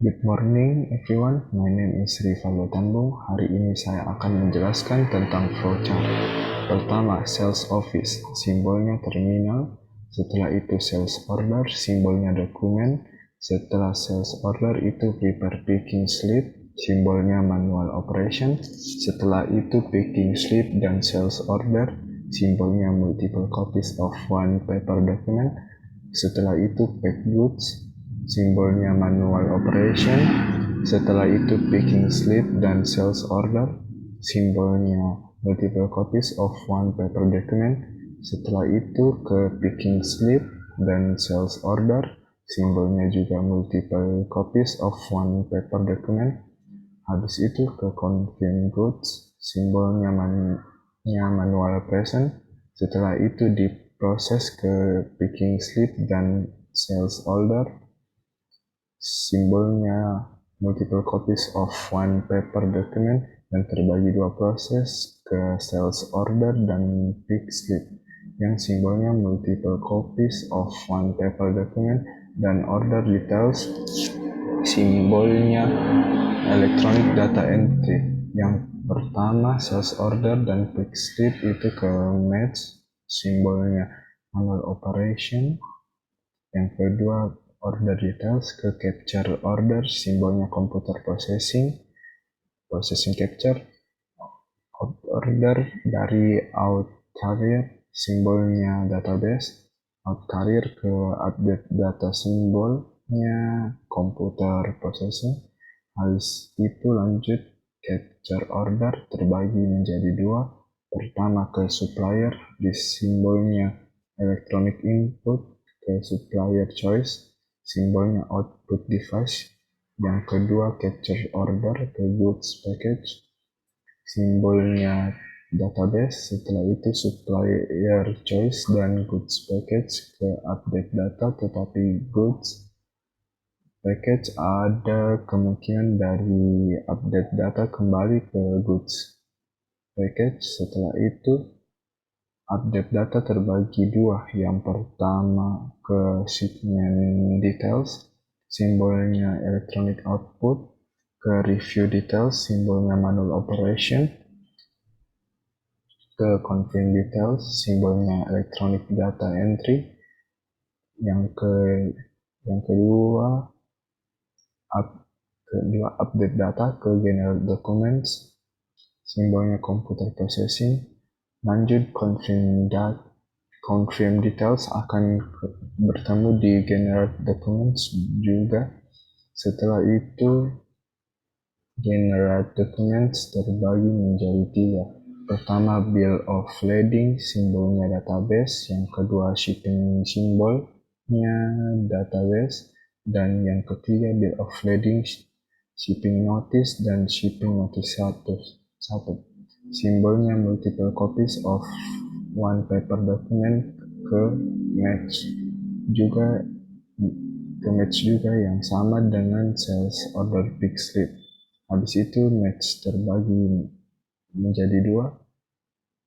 Good morning everyone, my name is Rivaldo Tanbung. Hari ini saya akan menjelaskan tentang flowchart. Pertama, sales office, simbolnya terminal. Setelah itu sales order, simbolnya dokumen. Setelah sales order itu prepare picking slip, simbolnya manual operation. Setelah itu picking slip dan sales order, simbolnya multiple copies of one paper document. Setelah itu pack goods, simbolnya manual operation. Setelah itu picking slip dan sales order, simbolnya multiple copies of one paper document. Setelah itu ke picking slip dan sales order, simbolnya juga multiple copies of one paper document. Habis itu ke confirm goods, simbolnya manual operation. Setelah itu diproses ke picking slip dan sales order, simbolnya multiple copies of one paper document, dan terbagi dua proses ke sales order dan pick slip yang simbolnya multiple copies of one paper document, dan order details simbolnya electronic data entry. Yang pertama sales order dan pick slip itu ke match, simbolnya manual operation. Yang kedua order details ke capture order, simbolnya computer processing capture. Order dari out carrier, simbolnya database. Out carrier ke update data, simbolnya computer processing. Habis itu lanjut capture order terbagi menjadi dua. Pertama ke supplier, di simbolnya electronic input, ke supplier choice, simbolnya output device. Yang kedua capture order ke goods package, simbolnya database. Setelah itu supplier choice dan goods package ke update data, tetapi goods package ada kemungkinan dari update data kembali ke goods package. Setelah itu update data terbagi dua. Yang pertama ke shipment details, simbolnya electronic output, ke review details, simbolnya manual operation, ke confirm details, simbolnya electronic data entry. Yang kedua update data ke general documents, simbolnya computer processing. Lanjut confirm details akan bertemu di general documents juga. Setelah itu general documents terbagi menjadi tiga. Pertama bill of lading, simbolnya database. Yang kedua shipping, simbolnya database. Dan yang ketiga bill of lading, shipping notice, dan shipping notice satu. Simbolnya multiple copies of one paper document ke match juga yang sama dengan sales order pick slip. Habis itu match terbagi menjadi dua.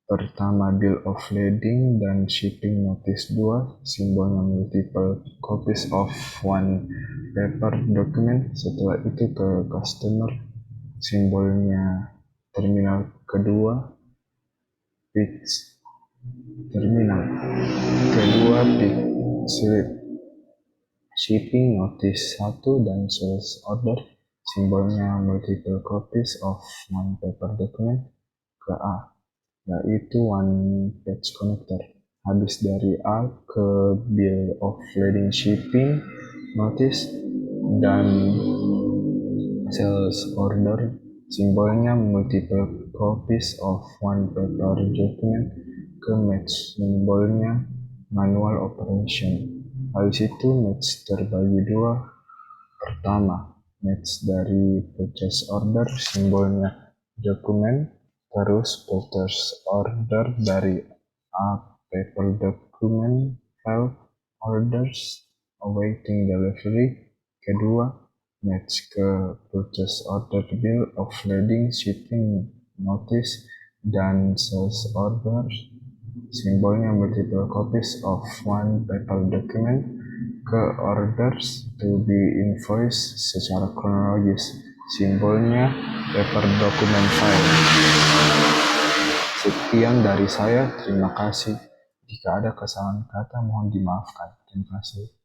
Pertama bill of lading dan shipping notice 2, simbolnya multiple copies of one paper document. Setelah itu ke customer, simbolnya terminal kedua, pick slip, shipping notice 1, dan sales order, simbolnya multiple copies of one paper document ke A, yaitu one page connector. Habis dari A ke bill of lading, shipping notice, dan sales order, simbolnya multiple copies of one paper document ke match, simbolnya manual operation. Habis itu match terbagi dua. Pertama match dari purchase order, simbolnya dokumen. Terus purchase order dari A paper document file orders awaiting delivery. Kedua match ke purchase order bill of lading, shipping notice, dan sales order, simbolnya multiple copies of one paper document. ke orders to be invoiced secara kronologis. Simbolnya paper document file. Sekian dari saya, terima kasih. Jika ada kesalahan kata mohon dimaafkan. Terima kasih.